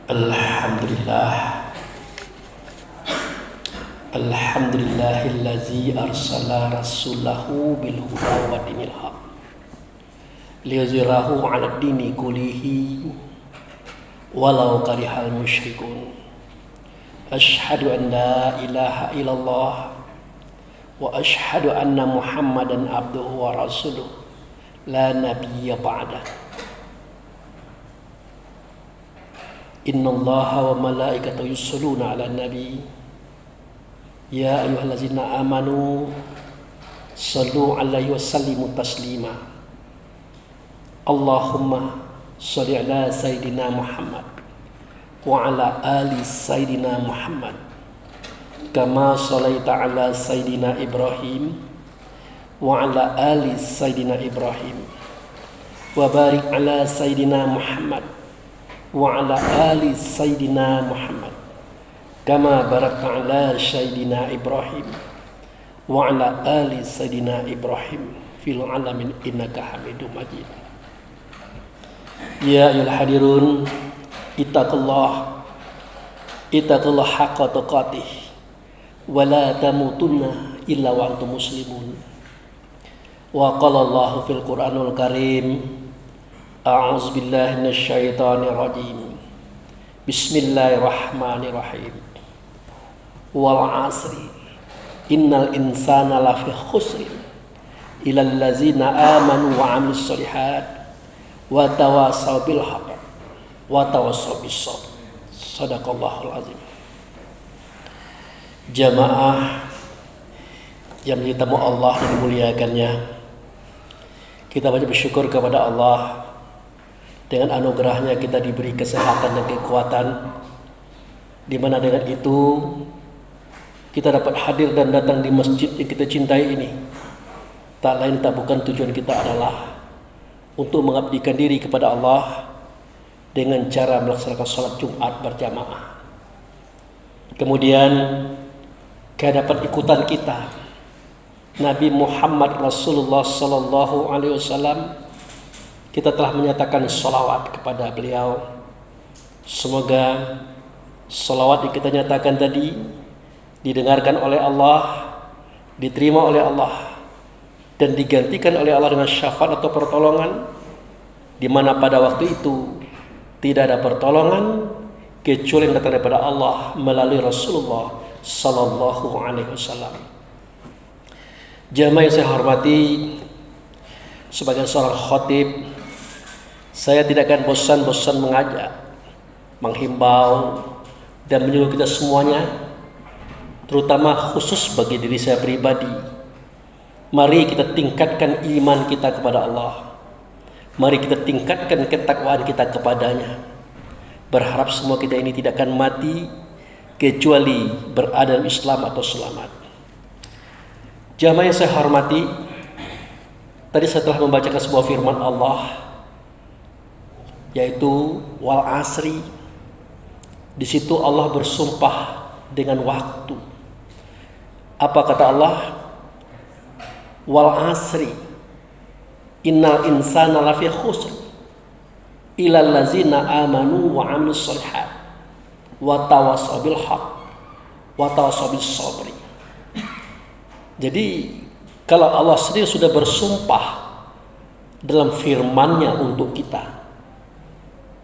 Alhamdulillah. Alhamdulillahillazi arsala rasulahu bil huda wa dinil haq liyuzhirahu 'ala dini kullihi walau karihal musyrikun. Asyhadu an la ilaha illallah wa asyhadu anna Muhammadan abduhu wa rasuluh la nabiyya ba'dah. Innallaha wa malaikatahu yusholluna 'alan nabi. Ya ayyuhallazina amanu shallu 'alaihi wa sallimu taslima. Allahumma shalli 'ala sayidina Muhammad wa 'ala ali sayidina Muhammad kama shallaita 'ala sayidina Ibrahim wa 'ala ali sayidina Ibrahim wa barik 'ala sayidina Muhammad wa 'ala ali sayidina Muhammad kama barakta 'ala sayidina Ibrahim wa 'ala ali sayidina Ibrahim fil 'alamin innaka Hamidum Majid. Ya ayyuhal hadirun, ittaqullah haqqa tuqatih wa la tamutunna illa wa antum muslimun. Wa qala Allahu fil Qur'anil Karim, a'udzu billahi minasy syaithanir rajim. Bismillahirrahmanirrahim. Wal 'asri innal insana lafi khusrin illal ladzina amanu wa 'amilus shalihat wa tawassaw bil haqq wa tawassaw bis sabr. Shadaqallahul azim. Jamaah yang ditamu Allah dan dimuliakannya, kita banyak bersyukur kepada Allah. Dengan anugerahnya kita diberi kesehatan dan kekuatan, di mana dengan itu kita dapat hadir dan datang di masjid yang kita cintai ini. Tak lain tak bukan tujuan kita adalah untuk mengabdikan diri kepada Allah dengan cara melaksanakan sholat Jumat berjamaah. Kemudian kehadapan ikutan kita Nabi Muhammad Rasulullah Sallallahu Alaihi Wasallam, kita telah menyatakan sholawat kepada beliau. Semoga sholawat yang kita nyatakan tadi didengarkan oleh Allah, diterima oleh Allah, dan digantikan oleh Allah dengan syafaat atau pertolongan, di mana pada waktu itu tidak ada pertolongan kecuali yang datang daripada Allah melalui Rasulullah Sallallahu Alaihi Wasallam. Jamaah yang saya hormati, sebagai seorang khatib, saya tidak akan bosan-bosan mengajak, menghimbau, dan menyuruh kita semuanya, terutama khusus bagi diri saya pribadi. Mari kita tingkatkan iman kita kepada Allah. Mari kita tingkatkan ketakwaan kita kepadanya. Berharap semua kita ini tidak akan mati kecuali berada dalam Islam atau selamat. Jamaah yang saya hormati, tadi saya telah membacakan sebuah firman Allah, yaitu wal asri. Di situ Allah bersumpah dengan waktu. Apa kata Allah? Wal asri innal insana lafi khusr illal ladzina amanu wa 'amilus shalihat wa tawassaw bil haqq wa tawassaw bis sabri. Jadi kalau Allah sendiri sudah bersumpah dalam firman-Nya untuk kita,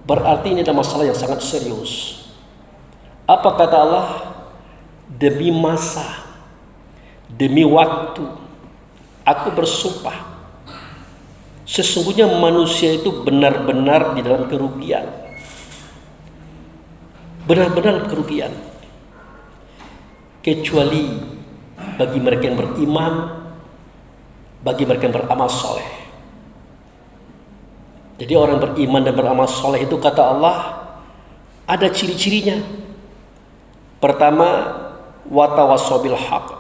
berarti ini adalah masalah yang sangat serius. Apa kata Allah? Demi masa, demi waktu, aku bersumpah, sesungguhnya manusia itu benar-benar di dalam kerugian. Benar-benar kerugian. Kecuali bagi mereka yang beriman, bagi mereka yang beramal soleh. Jadi orang beriman dan beramal soleh itu kata Allah ada ciri-cirinya. Pertama, watawassaw bil haqq,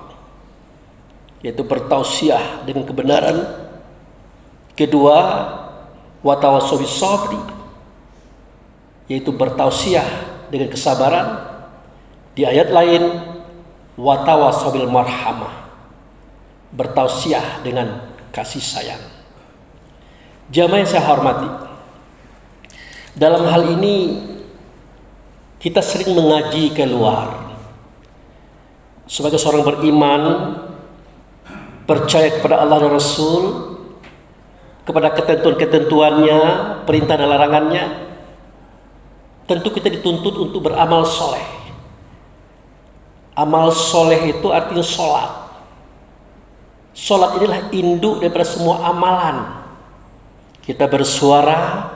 yaitu bertausiah dengan kebenaran. Kedua, watawassaw bis sabri, yaitu bertausiah dengan kesabaran. Di ayat lain, watawassaw bil marhamah, bertausiah dengan kasih sayang. Jamaah yang saya hormati, dalam hal ini kita sering mengaji keluar. Sebagai seorang beriman, percaya kepada Allah dan Rasul, kepada ketentuan-ketentuannya, perintah dan larangannya, tentu kita dituntut untuk beramal soleh. Amal soleh itu artinya sholat. Sholat inilah induk daripada semua amalan. Kita bersuara,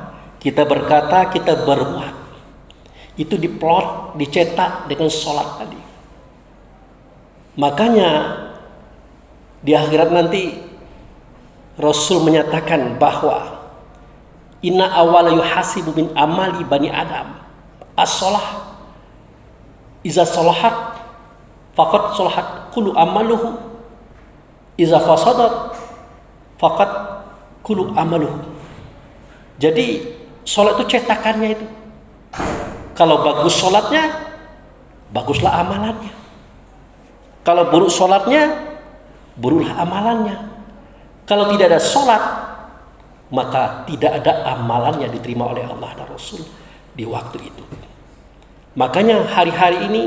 kita berkata, kita berbuat. Itu diplot, dicetak dengan sholat tadi. Makanya di akhirat nanti Rasul menyatakan bahwa inna awala yuhasibu min amali bani Adam as-sholah. Iza sholahat faqad sholahat kullu amaluhu. Iza fasadat faqad kullu amaluhu. Jadi sholat itu cetakannya itu. Kalau bagus sholatnya, baguslah amalannya. Kalau buruk sholatnya, buruklah amalannya. Kalau tidak ada sholat, maka tidak ada amalannya diterima oleh Allah dan Rasul di waktu itu. Makanya hari-hari ini,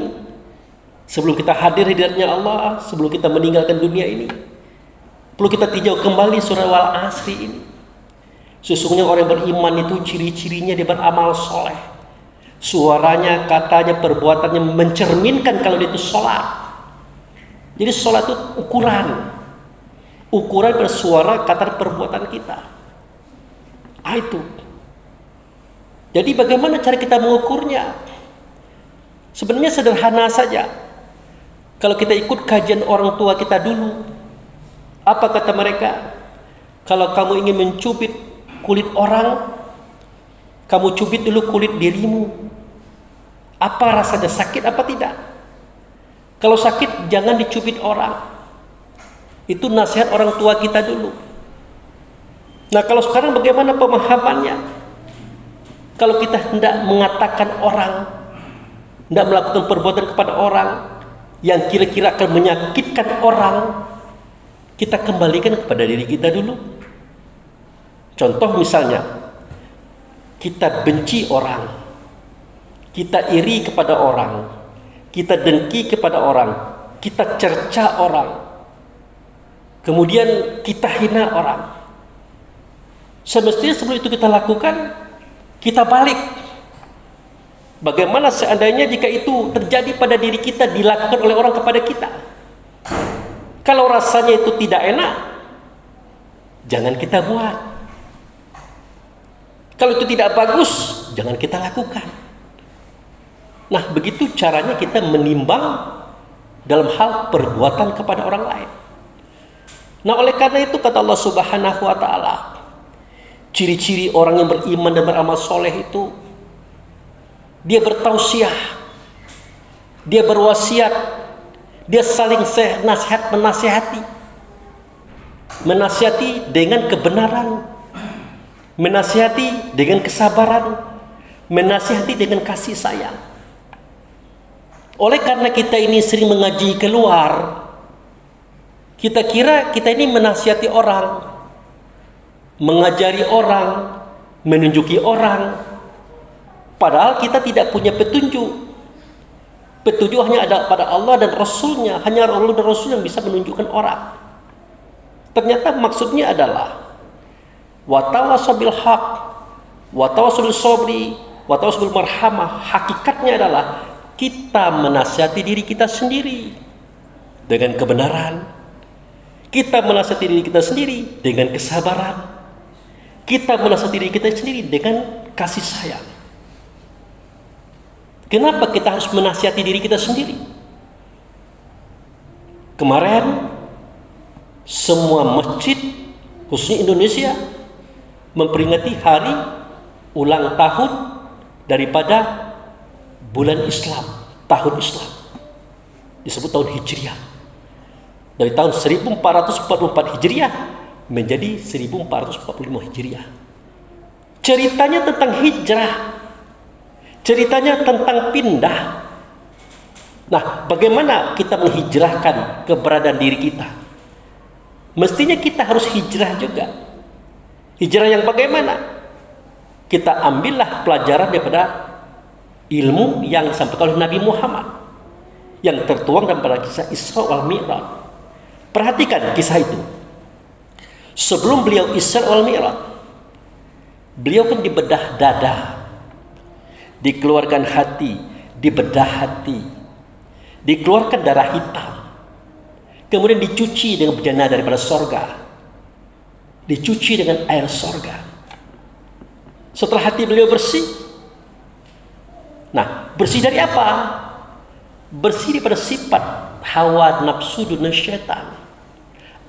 sebelum kita hadir hadiratnya Allah, sebelum kita meninggalkan dunia ini, perlu kita tinjau kembali surah Wal-Asri ini. Sesungguhnya orang beriman itu ciri-cirinya dia beramal soleh. Suaranya, katanya, perbuatannya mencerminkan kalau dia itu sholat. Jadi sholat itu ukuran bersuara, kata, perbuatan kita. Itu. Jadi bagaimana cara kita mengukurnya? Sebenarnya sederhana saja. Kalau kita ikut kajian orang tua kita dulu, apa kata mereka? Kalau kamu ingin mencubit kulit orang, kamu cubit dulu kulit dirimu. Apa rasanya, sakit apa tidak? Kalau sakit jangan dicubit orang. Itu nasihat orang tua kita dulu. Nah, kalau sekarang bagaimana pemahamannya? Kalau kita hendak mengatakan orang, hendak melakukan perbuatan kepada orang yang kira-kira akan menyakitkan orang, kita kembalikan kepada diri kita dulu. Contoh misalnya, kita benci orang, kita iri kepada orang, kita dengki kepada orang, kita cerca orang, kemudian kita hina orang. Semestinya sebelum itu kita lakukan, kita balik. Bagaimana seandainya jika itu terjadi pada diri kita, dilakukan oleh orang kepada kita? Kalau rasanya itu tidak enak, jangan kita buat. Kalau itu tidak bagus, jangan kita lakukan. Nah, begitu caranya kita menimbang dalam hal perbuatan kepada orang lain. Nah, oleh karena itu kata Allah Subhanahu wa taala, ciri-ciri orang yang beriman dan beramal soleh itu dia bertausiah, dia berwasiat, dia saling menasihati dengan kebenaran, menasihati dengan kesabaran, menasihati dengan kasih sayang. Oleh karena kita ini sering mengaji keluar, kita kira kita ini menasihati orang, mengajari orang, menunjuki orang, padahal kita tidak punya petunjuk. Petunjuk hanya ada pada Allah dan Rasulnya. Hanya Allah dan Rasul yang bisa menunjukkan orang. Ternyata maksudnya adalah watawasaw bil haq, watawasaw bil sabri, watawasaw bil marhamah. Hakikatnya adalah kita menasihati diri kita sendiri dengan kebenaran. Kita menasihati diri kita sendiri dengan kesabaran. Kita menasihati diri kita sendiri dengan kasih sayang. Kenapa kita harus menasihati diri kita sendiri? Kemarin semua masjid, khususnya Indonesia, memperingati hari ulang tahun daripada bulan Islam, tahun Islam. Disebut tahun Hijriah. Dari tahun 1444 Hijriah menjadi 1445 Hijriah. Ceritanya tentang hijrah. Ceritanya tentang pindah. Nah, bagaimana kita menghijrahkan keberadaan diri kita? Mestinya kita harus hijrah juga. Hijrah yang bagaimana? Kita ambillah pelajaran daripada ilmu yang disampaikan oleh Nabi Muhammad yang tertuang dalam pada kisah Isra wal Mi'raj. Perhatikan kisah itu. Sebelum beliau Isra wal Mi'raj, beliau kan dibedah dada, dikeluarkan hati, dibedah hati, dikeluarkan darah hitam, kemudian dicuci dengan bejana daripada sorga, dicuci dengan air sorga. Setelah hati beliau bersih, nah bersih dari apa? Bersih daripada sifat hawa nafsu dunia syaitan,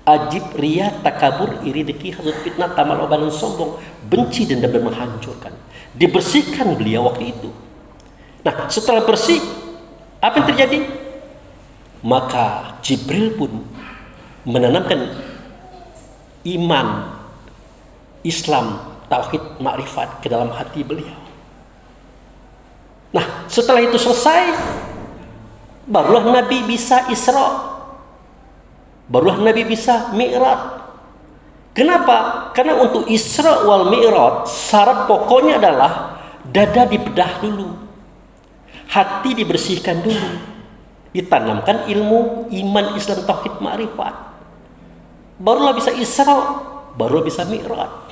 ajib, ria, takabur, iri, dengki, hasad, fitnah, tamal, obat, dan sombong, benci, dendam, dan menghancurkan. Dibersihkan beliau waktu itu. Nah, setelah bersih, apa yang terjadi? Maka Jibril pun menanamkan iman, Islam, tauhid, makrifat ke dalam hati beliau. Nah, setelah itu selesai, barulah Nabi bisa Isra, barulah Nabi bisa Mi'raj. Kenapa? Karena untuk Isra wal Mi'raj syarat pokoknya adalah dada dibedah dulu, hati dibersihkan dulu, ditanamkan ilmu iman, Islam, tauhid, makrifat. Barulah bisa Isra, barulah bisa Mi'raj.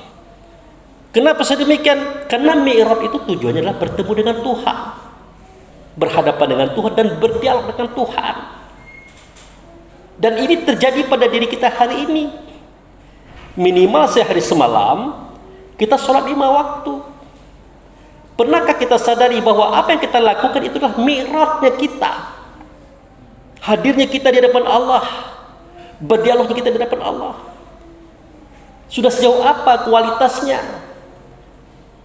Kenapa sedemikian? Karena Mi'raj itu tujuannya adalah bertemu dengan Tuhan, berhadapan dengan Tuhan dan berdialog dengan Tuhan. Dan ini terjadi pada diri kita hari ini. Minimal sehari semalam kita sholat 5 waktu. Pernahkah kita sadari bahwa apa yang kita lakukan itu adalah mi'rajnya kita, hadirnya kita di hadapan Allah, berdialognya kita di hadapan Allah. Sudah sejauh apa kualitasnya?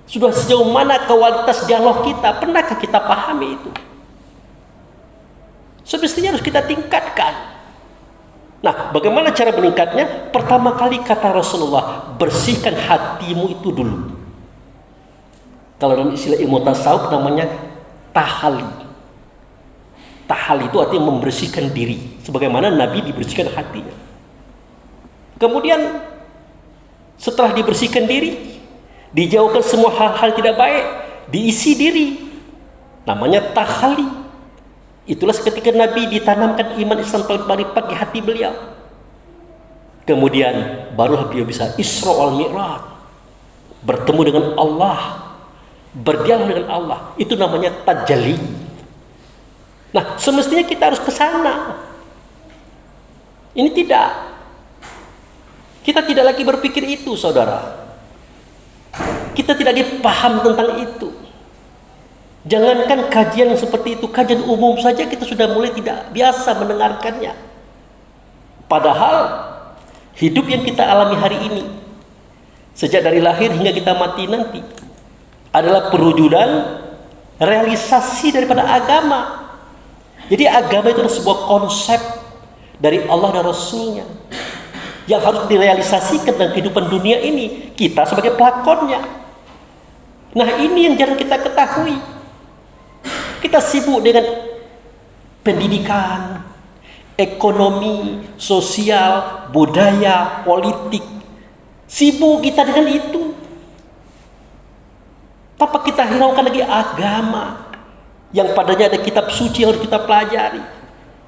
Sudah sejauh mana kualitas dialog kita? Pernahkah kita pahami itu? Semestinya harus kita tingkatkan. Nah, bagaimana cara meningkatnya? Pertama kali kata Rasulullah, bersihkan hatimu itu dulu. Kalau dalam istilah ilmu tasawuf namanya tahali. Tahali itu artinya membersihkan diri, sebagaimana Nabi dibersihkan hatinya. Kemudian setelah dibersihkan diri, dijauhkan semua hal-hal tidak baik, diisi diri, namanya tahali. Itulah ketika Nabi ditanamkan iman, Islam, tauhid, makrifat di hati beliau. Kemudian barulah beliau bisa Isra wal Mi'raj, bertemu dengan Allah, berdialog dengan Allah. Itu namanya tajalli. Nah, semestinya kita harus ke sana. Ini tidak. Kita tidak lagi berpikir itu, saudara. Kita tidak dipaham tentang itu. Jangankan kajian seperti itu, kajian umum saja kita sudah mulai tidak biasa mendengarkannya. Padahal hidup yang kita alami hari ini, sejak dari lahir hingga kita mati nanti, adalah perwujudan realisasi daripada agama. Jadi agama itu adalah sebuah konsep dari Allah dan Rasulnya yang harus direalisasikan dalam kehidupan dunia ini. Kita sebagai pelakonnya. Nah, ini yang jarang kita ketahui. Kita sibuk dengan pendidikan, ekonomi, sosial, budaya, politik. Sibuk kita dengan itu. Tanpa kita hiraukan lagi agama, yang padanya ada kitab suci yang harus kita pelajari,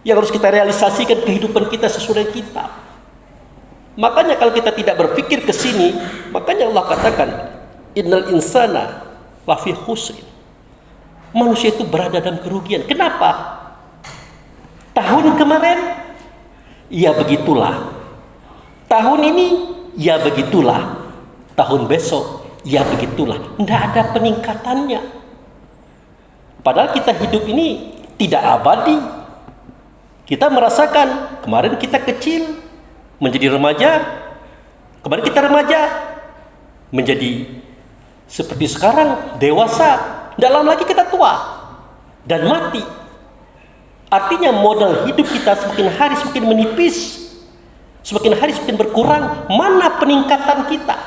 yang harus kita realisasikan kehidupan kita sesuai dengan kitab. Makanya kalau kita tidak berpikir ke sini, makanya Allah katakan, innal insana lafi khusrin. Manusia itu berada dalam kerugian. Kenapa? Tahun kemarin, ya begitulah. Tahun ini, ya begitulah. Tahun besok, ya begitulah. Tidak ada peningkatannya. Padahal kita hidup ini tidak abadi. Kita merasakan, kemarin kita kecil, menjadi remaja. Kemarin kita remaja, menjadi seperti sekarang, dewasa. Dalam lagi kita tua dan mati. Artinya modal hidup kita semakin hari semakin menipis, semakin hari semakin berkurang. Mana peningkatan kita?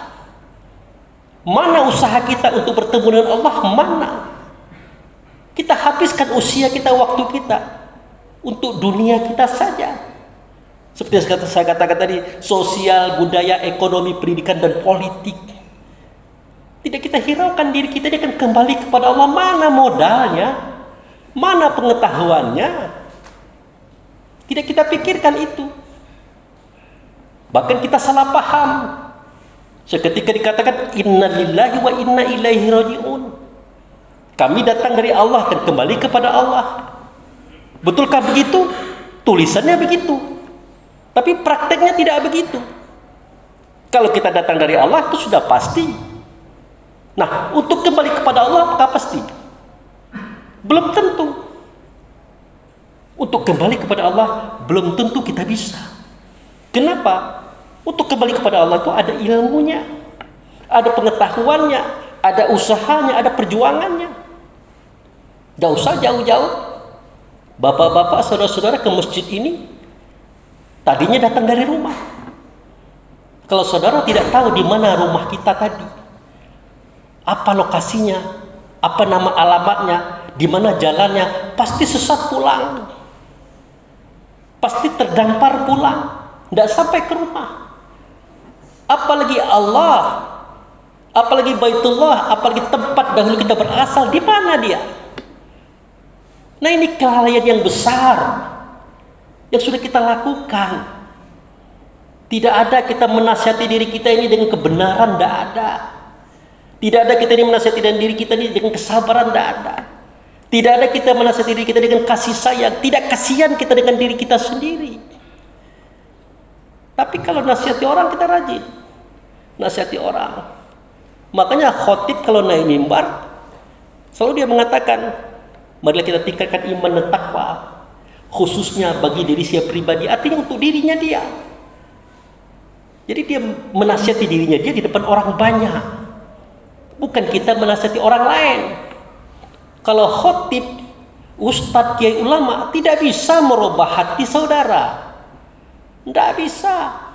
Mana usaha kita untuk bertemu dengan Allah? Mana? Kita habiskan usia kita, waktu kita untuk dunia kita saja. Seperti yang saya katakan tadi, sosial, budaya, ekonomi, pendidikan, dan politik. tidak kita hiraukan diri kita, dia akan kembali kepada Allah. Mana modalnya? Mana pengetahuannya? Tidak kita pikirkan itu. Bahkan kita salah paham. Seketika dikatakan inna lillahi wa inna ilaihi raji'un. Kami datang dari Allah dan kembali kepada Allah. Betulkah begitu? Tulisannya begitu. Tapi prakteknya tidak begitu. Kalau kita datang dari Allah itu sudah pasti. Nah, untuk kembali kepada Allah apakah pasti? Belum tentu. Untuk kembali kepada Allah belum tentu kita bisa. Kenapa? Untuk kembali kepada Allah itu ada ilmunya, ada pengetahuannya, ada usahanya, ada perjuangannya. Gak usah jauh-jauh. Bapak-bapak, saudara-saudara ke masjid ini tadinya datang dari rumah. Kalau saudara tidak tahu di mana rumah kita tadi, apa lokasinya, apa nama alamatnya, di mana jalannya, pasti sesat pulang. Pasti terdampar pulang, tidak sampai ke rumah. Apalagi Allah, apalagi Baitullah, apalagi tempat dahulu kita berasal, di mana dia? Nah, ini kelalaian yang besar yang sudah kita lakukan. Tidak ada kita menasihati diri kita ini dengan kebenaran, tidak ada. Tidak ada kita ini menasihati diri kita ini dengan kesabaran, tidak ada. Tidak ada kita menasihati diri kita dengan kasih sayang, tidak kasihan kita dengan diri kita sendiri. Tapi kalau nasihati orang kita rajin. Nasihati orang. Makanya khotib kalau naik mimbar selalu dia mengatakan, marilah kita tingkatkan iman dan takwa, khususnya bagi diri saya pribadi, artinya untuk dirinya dia. Jadi dia menasihati dirinya dia di depan orang banyak. Bukan kita menasihati orang lain. Kalau khotib, ustadz, kiai, ulama tidak bisa merubah hati saudara. Tidak bisa.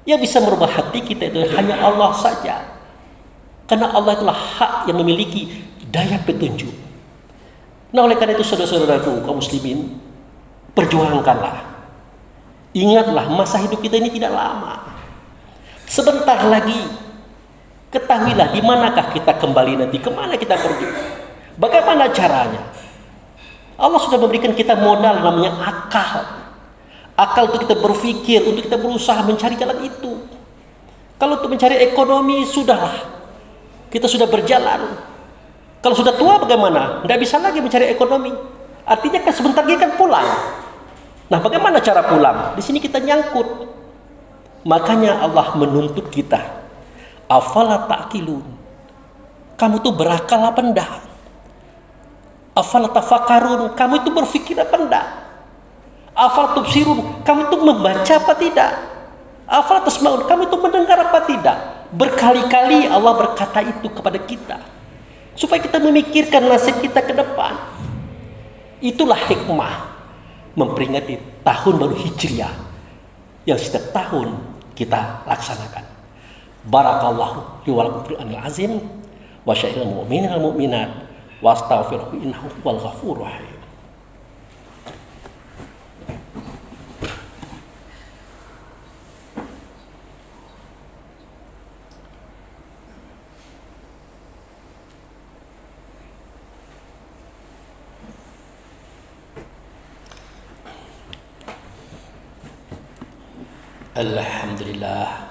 Yang bisa merubah hati kita itu hanya Allah saja. Karena Allah itulah hak yang memiliki daya petunjuk. Nah, oleh karena itu saudara-saudaraku kaum muslimin, perjuangkanlah. Ingatlah masa hidup kita ini tidak lama. Sebentar lagi ketahuilah di manakah kita kembali nanti, kemana kita pergi. Bagaimana caranya? Allah sudah memberikan kita modal namanya akal. Akal untuk kita berpikir, untuk kita berusaha mencari jalan itu. Kalau untuk mencari ekonomi, sudahlah. Kita sudah berjalan. Kalau sudah tua bagaimana? Tidak bisa lagi mencari ekonomi. Artinya kan sebentar lagi kan pulang. Nah, bagaimana cara pulang? Di sini kita nyangkut. Makanya Allah menuntut kita. Afala ta'qilun. Kamu tuh berakal apa enggak? Afala tafakarun. Kamu itu berpikir apa enggak? Afal tubsirun, kamu itu membaca apa tidak? Afal tasmaun, kamu itu mendengar apa tidak? Berkali-kali Allah berkata itu kepada kita supaya kita memikirkan nasib kita ke depan. Itulah hikmah memperingati tahun baru Hijriah yang setiap tahun kita laksanakan. Barakallahu li wa lakum fil Qur'anil azim wa syairil mu'minina wal mu'minat wa astaghfiruhu innahu huwal ghafurur rahim. Alhamdulillah.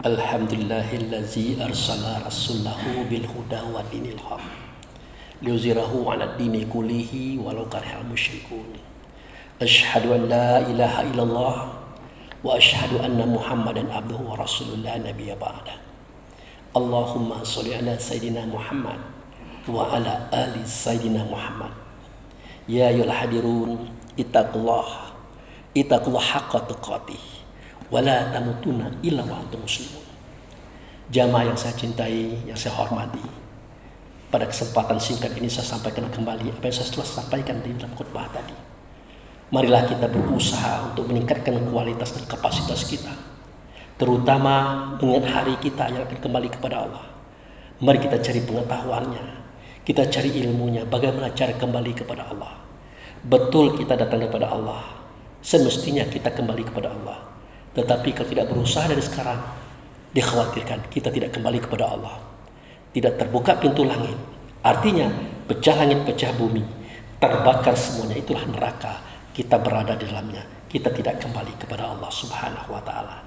Alhamdulillahillazi arsala rasulahu bil huda wa dinil haq liyuzhirahu 'ala ad-dini kullihi walau karihal musyrikun. Asyhadu an la ilaha illallah wa asyhadu anna Muhammadan abduhu wa rasuluhu la nabiyya ba'da. Allahumma shalli ala sayidina Muhammad wa ala ali sayidina Muhammad. Ya ayyuhal hadirun ittaqullah haqqa tuqatih wa la tamutunna illa wa antum muslimun. Jamaah yang saya cintai, yang saya hormati, pada kesempatan singkat ini saya sampaikan kembali apa yang saya telah sampaikan di dalam khutbah tadi. Marilah kita berusaha untuk meningkatkan kualitas dan kapasitas kita, terutama mengingat hari kita yang akan kembali kepada Allah. Mari kita cari pengetahuannya, kita cari ilmunya, bagaimana cara kembali kepada Allah. Betul kita datang kepada Allah, semestinya kita kembali kepada Allah. Tetapi kalau tidak berusaha dari sekarang, dikhawatirkan kita tidak kembali kepada Allah. tidak terbuka pintu langit. Artinya pecah langit, pecah bumi, terbakar semuanya, itulah neraka. Kita berada di dalamnya, kita tidak kembali kepada Allah Subhanahu wa taala.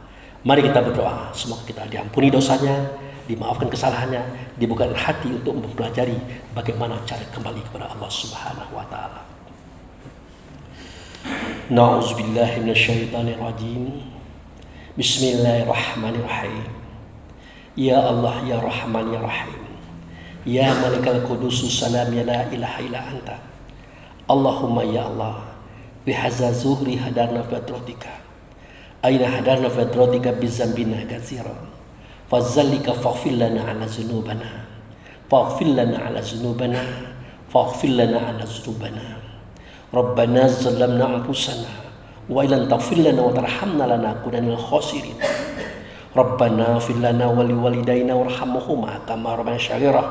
Mari kita berdoa, semoga kita diampuni dosanya, dimaafkan kesalahannya, dibukakan hati untuk mempelajari bagaimana cara kembali kepada Allah Subhanahu wa taala. Na'udzubillahi minasyaitonirrajim. Bismillahirrahmanirrahim. Ya Allah, ya Rahman, ya Rahim, ya Malikal Qudusus Salam, ya la ilaha illa anta. Allahumma ya Allah, bihadza zuhri hadarna fi hadratika, aina hadarna fi hadratika bizambina katsiran, fazallika faghfir lana ala dzunubana, faghfir lana ala dzunubana, faghfir lana ala dzunubana. Rabbana zalamna anfusana wa illam taghfir lana wa tarhamna lanakunanna minal khasirin. Rabbana fir lana wa liwalidayna warhamhuma kama rabbayana shaghira.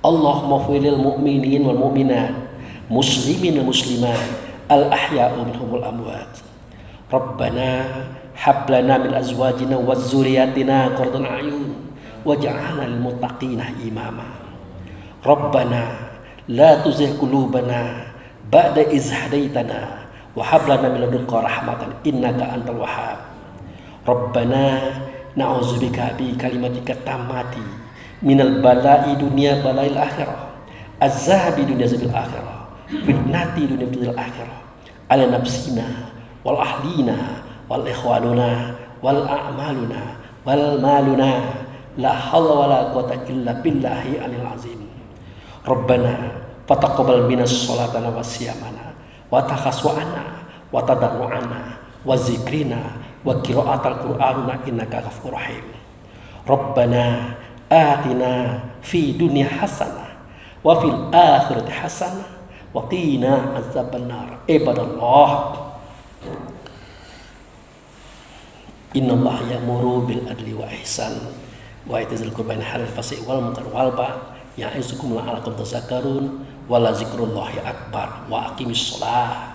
Allahumma ighfir lil mu'minin wal mu'minat, muslimin wal muslimat, al ahya'u minhum wal amwat. Rabbana hab lana min azwajina wa dzurriyyatina qurrata a'yun waj'alna lil muttaqina imama. Rabbana la tuzigh qulubana ba'da idh hadaitana wa hab lana min ladunka rahmatan innaka antal wahhab. Rabbana na'udzubika bi kalimatika tammati minal bala'i dunya bala'il akhirah, azabi dunya zabil akhirah, fitnati dunya fitnatil akhirah, ala nafsina wal ahlina wal ikhwanuna wal a'maluna wal maluna, la hawla wala quwwata illa billahi alil azim. Rabbana fataqabbal minas sholatana wa siyamana wa takhaswa'ana wa tadarru'ana wa zikrina wa qira'atal qur'anina innaka ghafurur rahim. Rabbana atina fi dunya hasanah wa fil akhirati hasanah wa qina azabannar. Ibadallah, innallaha ya'muru bil adli wa ihsan wa itazil qurba halal fasi wal munkar wal ba ya'izukum la'allakum tadhakkarun wa la zikrullahi akbar wa aqimis shalah.